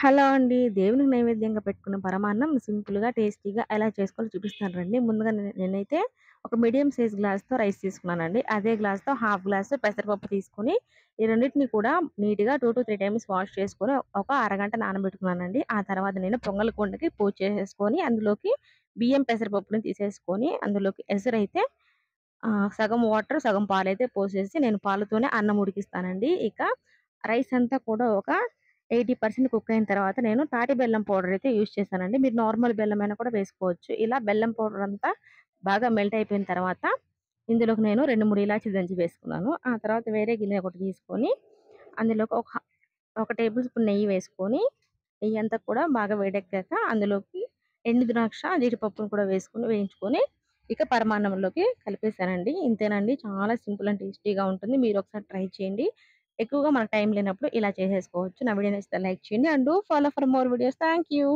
Hello అండి. దేవునికి నైవేద్యంగా పెట్టుకున్న పరమాన్నం సింపుల్‌గా, టేస్టీగా ఎలా చేసుకోవాలో చూపిస్తాను రండి. ముందుగా నేనైతే ఒక మీడియం సైజ్ గ్లాస్‌తో రైస్ తీసుకున్నానండి. అదే గ్లాస్‌తో హాఫ్ గ్లాసు పెసరపప్పు తీసుకొని, ఈ రెండిటిని కూడా నీట్‌గా 2-3 టైమ్స్ వాష్ చేసుకొని ఒక అరగంట నానబెట్టుకున్నానండి. ఆ తర్వాత నేను పొంగల్ కుండకి పూజ చేసేసుకొని, అందులోకి బియ్యం పెసరపప్పుని తీసేసుకొని, అందులోకి ఎసరైతే సగం వాటర్, సగం పాలైతే పోసేసి నేను పాలతోనే అన్నం ఉడికిస్తానండి. ఇక రైస్ అంతా కూడా ఒక 80% కుక్ అయిన తర్వాత నేను తాటి బెల్లం పౌడర్ అయితే యూజ్ చేశానండి. మీరు నార్మల్ బెల్లమైనా కూడా వేసుకోవచ్చు. ఇలా బెల్లం పౌడర్ అంతా బాగా మెల్ట్ అయిపోయిన తర్వాత ఇందులోకి నేను 2, 3 ఇలాచీలు దంచి వేసుకున్నాను. ఆ తర్వాత వేరే గిన్నె ఒకటి తీసుకొని అందులోకి ఒక టేబుల్ స్పూన్ నెయ్యి వేసుకొని, నెయ్యంతా కూడా బాగా వేడెక్కాక అందులోకి ఎండు ద్రాక్ష, జీడిపప్పును కూడా వేసుకొని వేయించుకొని ఇక పరమాన్నంలోకి కలిపేసానండి. ఇంతేనండి. చాలా సింపుల్ అండ్ టేస్టీగా ఉంటుంది. మీరొకసారి ట్రై చేయండి. ఎక్కువగా మనకు టైం లేనప్పుడు ఇలా చేసేసుకోవచ్చు. నా వీడియో నచ్చితే లైక్ చేయండి. And do follow for more videos. Thank you.